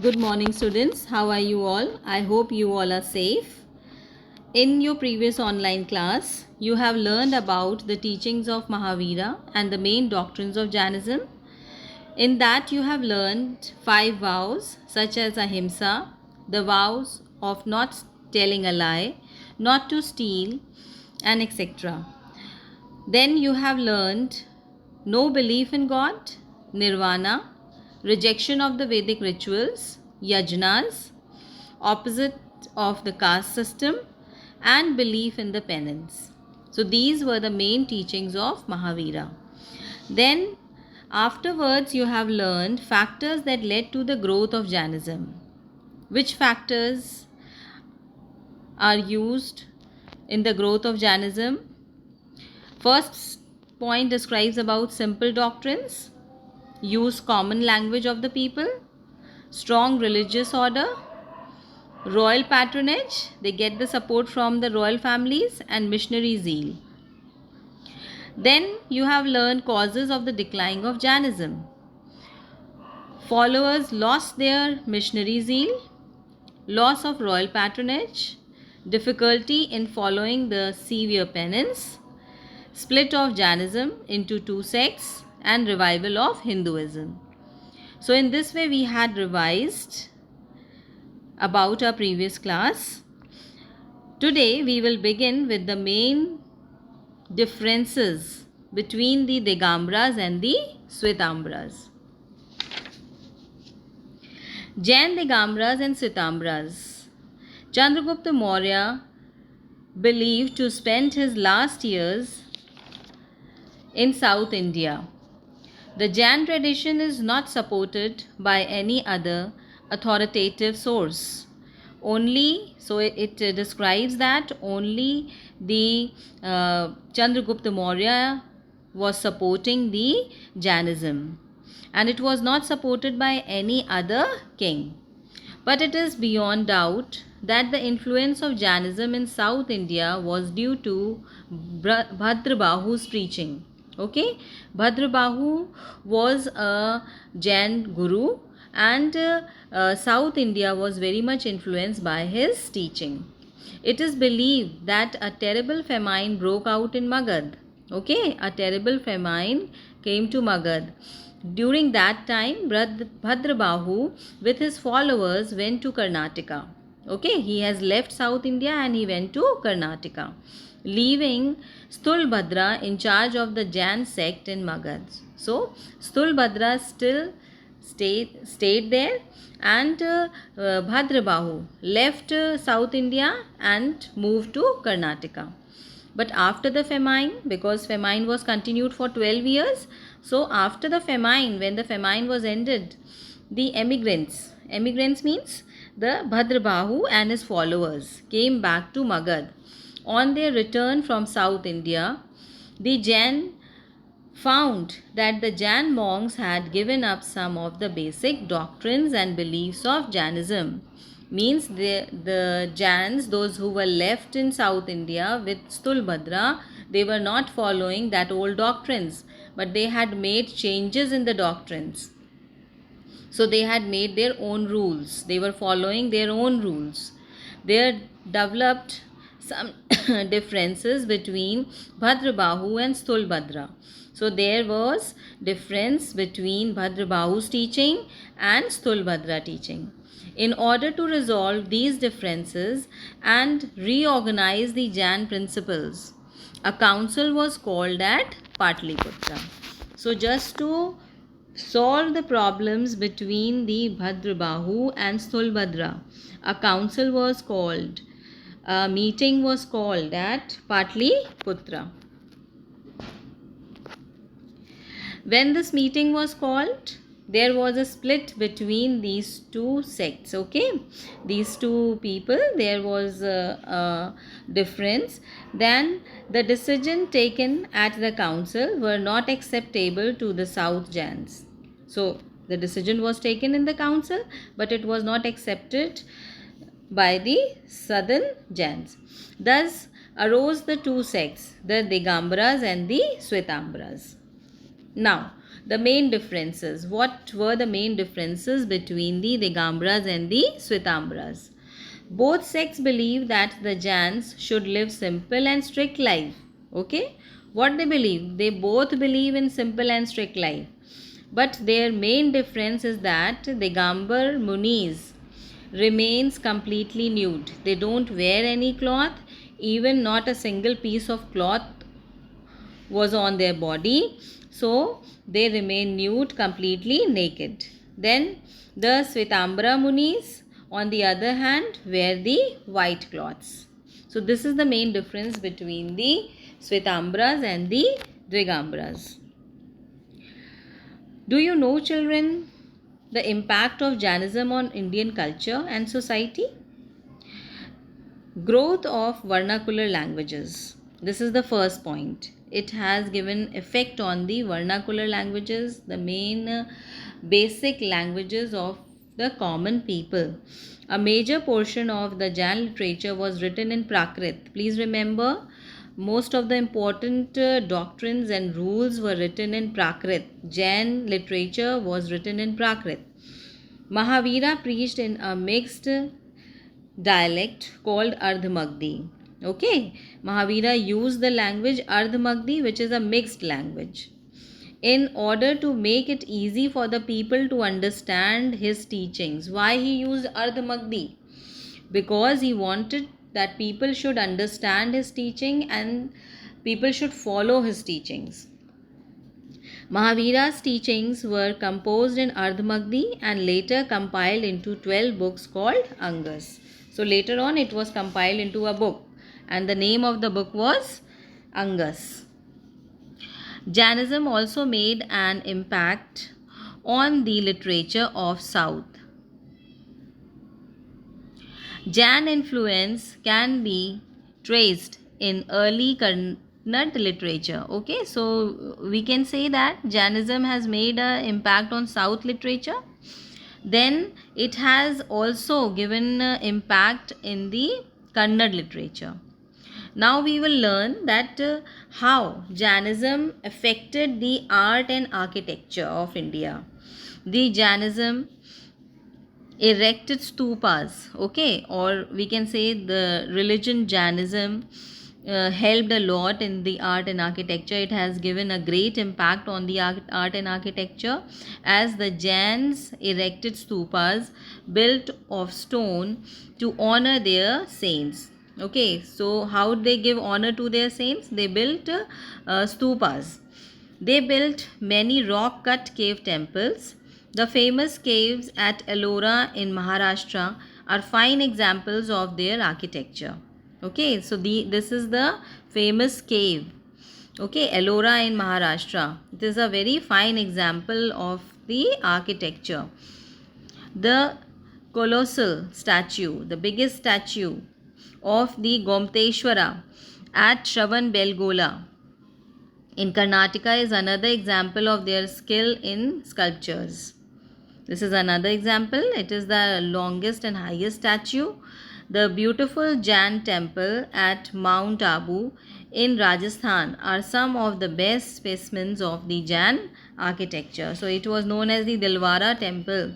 Good morning, students. How are you all? I hope you all are safe. In your previous online class, you have learned about the teachings of Mahavira and the main doctrines of Jainism. In that, you have learned 5 vows such as Ahimsa, the vows of not telling a lie, not to steal, and etc. Then you have learned no belief in God, Nirvana, rejection of the Vedic rituals, yajnas, opposite of the caste system, and belief in the penance. So these were the main teachings of Mahavira. Then afterwards you have learned factors that led to the growth of Jainism. Which factors are used in the growth of Jainism? First point describes about simple doctrines, use common language of the people, strong religious order, royal patronage, they get the support from the royal families, and missionary zeal. Then you have learned causes of the decline of Jainism. Followers lost their missionary zeal, loss of royal patronage, difficulty in following the severe penance, split of Jainism into 2 sects, and revival of Hinduism. So in this way we had revised about our previous class. Today we will begin with the main differences between the Digambras and the Swetambras. Jain Digambras and Swetambras. Chandragupta Maurya believed to spend his last years in South India. The Jain tradition is not supported by any other authoritative source. It describes that only the Chandragupta Maurya was supporting the Jainism, and it was not supported by any other king. But it is beyond doubt that the influence of Jainism in South India was due to Bhadrabahu's preaching. Okay, Bhadrabahu was a Jain guru, and South India was very much influenced by his teaching. It is believed that a terrible famine broke out in Magad. Okay, a terrible famine came to Magad. During that time, Bhadrabahu with his followers went to Karnataka. Okay, he has left South India and he went to Karnataka, leaving Stulbhadra in charge of the Jain sect in Magad. So, Stulbhadra still stayed there, and Bhadrabahu left South India and moved to Karnataka. But after the famine, because famine was continued for 12 years, so after the famine, when the famine was ended, the emigrants means the Bhadrabahu and his followers came back to Magad. On their return from South India, the Jain found that the Jain monks had given up some of the basic doctrines and beliefs of Jainism. Means the Jains, those who were left in South India with Stulbhadra, they were not following that old doctrines, but they had made changes in the doctrines. So they had made their own rules. They were following their own rules. They developed some differences between Bhadrabahu and Stulbhadra. So there was difference between Bhadrabahu's teaching and Stulbhadra teaching. In order to resolve these differences and reorganize the Jain principles, a council was called at Patliputra. So just to solve the problems between the Bhadrabahu and Stulbhadra, a council was called. A meeting was called at Patliputra. When this meeting was called, there was a split between these two sects. Okay, these two people, there was a difference. Then the decision taken at the council were not acceptable to the South Jains. So the decision was taken in the council, but it was not accepted by the southern Jains. Thus arose the two sects, the Digambras and the Swetambras. Now, The main differences. What were the main differences between the Digambras and the Swetambras? Both sects believe that the Jains should live simple and strict life. Okay? What they believe? They both believe in simple and strict life. But their main difference is that Digambar Munis remains completely nude. They don't wear any cloth, even not a single piece of cloth was on their body. So they remain nude, completely naked. Then the Svetambra Munis, on the other hand, wear the white cloths. So this is the main difference between the Svetambras and the Digambras. Do you know, children, the impact of Jainism on Indian culture and society? Growth of vernacular languages. This is the first point. It has given effect on the vernacular languages, the main basic languages of the common people. A major portion of the Jain literature was written in Prakrit. Please remember, most of the important doctrines and rules were written in Prakrit. Jain literature was written in Prakrit. Mahavira preached in a mixed dialect called Ardhamagdi. Okay, Mahavira used the language Ardhamagdi, which is a mixed language, in order to make it easy for the people to understand his teachings. Why he used Ardhamagdi? Because he wanted that people should understand his teaching and people should follow his teachings. Mahavira's teachings were composed in Ardhamagdi and later compiled into 12 books called Angas. So later on it was compiled into a book and the name of the book was Angas. Jainism also made an impact on the literature of South. Jain influence can be traced in early Kannada literature. Okay, so we can say that Jainism has made an impact on South literature. Then it has also given impact in the Kannada literature. Now we will learn that how Jainism affected the art and architecture of India. The Jainism erected stupas, okay, or we can say the religion Jainism helped a lot in the art and architecture. It has given a great impact on the art and architecture, as the Jains erected stupas built of stone to honor their saints. Okay, so how did they give honor to their saints? They built stupas. They built many rock cut cave temples. The famous caves at Ellora in Maharashtra are fine examples of their architecture. Okay, so this is the famous cave. Okay, Ellora in Maharashtra. It is a very fine example of the architecture. The colossal statue, the biggest statue of the Gomteshwara at Shravan Belgola in Karnataka is another example of their skill in sculptures. This is another example. It is the longest and highest statue. The beautiful Jain temple at Mount Abu in Rajasthan are some of the best specimens of the Jain architecture. So it was known as the Dilwara temple,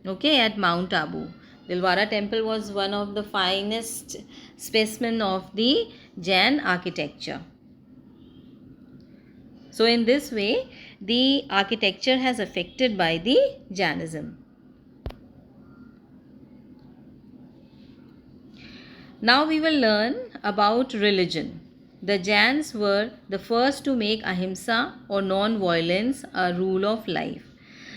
okay, at Mount Abu. Dilwara temple was one of the finest specimen of the Jain architecture. So in this way, the architecture has affected by the Jainism. Now we will learn about religion. The Jains were the first to make ahimsa or non-violence a rule of life.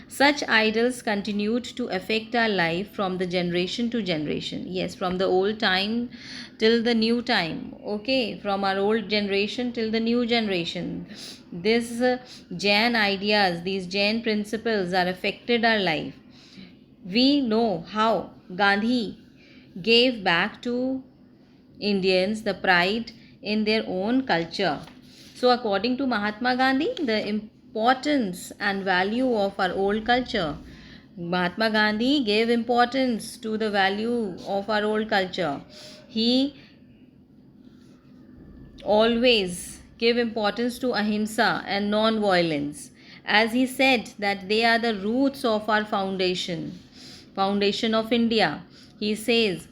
Such idols continued to affect our life from the generation to generation. Yes, from the old time till the new time. Okay, from our old generation till the new generation. These Jain ideas, these Jain principles are affected our life. We know how Gandhi gave back to Indians the pride in their own culture. So according to Mahatma Gandhi, the importance and value of our old culture, Mahatma Gandhi gave importance to the value of our old culture. He always gave importance to ahimsa and non-violence, as he said that they are the roots of our foundation of India. He says,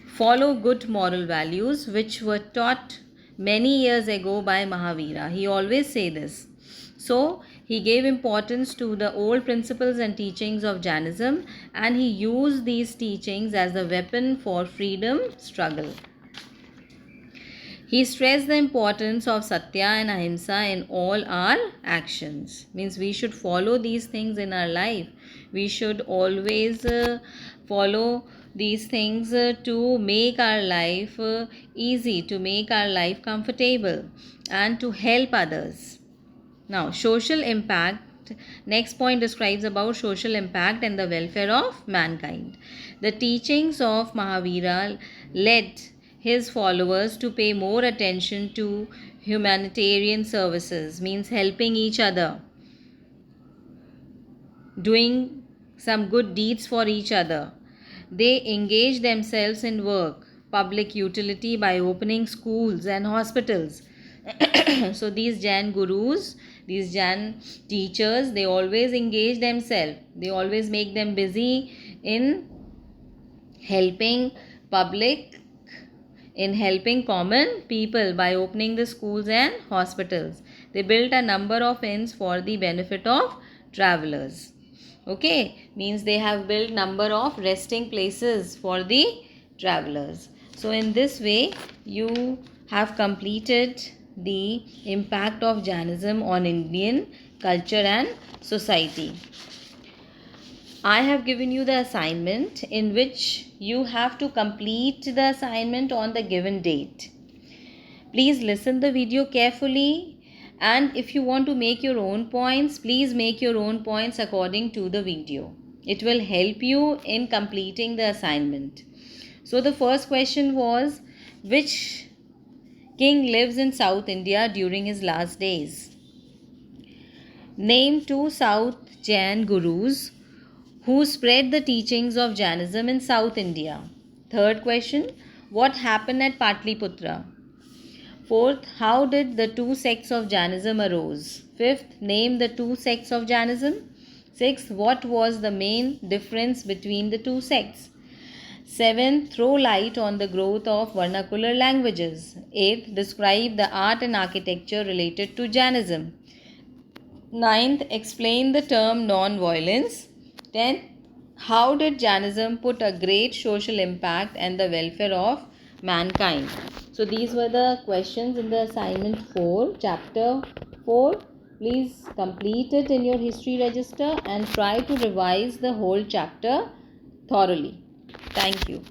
follow good moral values which were taught many years ago by Mahavira. He always say this. So he gave importance to the old principles and teachings of Jainism, and he used these teachings as a weapon for freedom struggle. He stressed the importance of Satya and Ahimsa in all our actions. Means we should follow these things in our life. We should always follow these things to make our life easy, to make our life comfortable, and to help others. Now, social impact. Next point describes about social impact and the welfare of mankind. The teachings of Mahavira led his followers to pay more attention to humanitarian services, means helping each other, doing some good deeds for each other. They engage themselves in work, public utility by opening schools and hospitals. So these Jain gurus, these Jain teachers, they always engage themselves. They always make them busy in helping public, in helping common people by opening the schools and hospitals. They built a number of inns for the benefit of travelers. Okay, means they have built number of resting places for the travelers. So in this way you have completed the impact of Jainism on Indian culture and society. I have given you the assignment in which you have to complete the assignment on the given date. Please listen the video carefully, and if you want to make your own points, please make your own points according to the video. It will help you in completing the assignment. So the first question was, which king lives in South India during his last days? Name two South Jain gurus who spread the teachings of Jainism in South India. Third question, what happened at Patliputra? Fourth, how did the two sects of Jainism arose? Fifth, name the two sects of Jainism. Sixth, what was the main difference between the two sects? Seventh, throw light on the growth of vernacular languages. Eighth, describe the art and architecture related to Jainism. Ninth, explain the term non-violence. 10th, how did Jainism put a great social impact and the welfare of mankind? So these were the questions in the assignment 4, chapter 4. Please complete it in your history register and try to revise the whole chapter thoroughly. Thank you.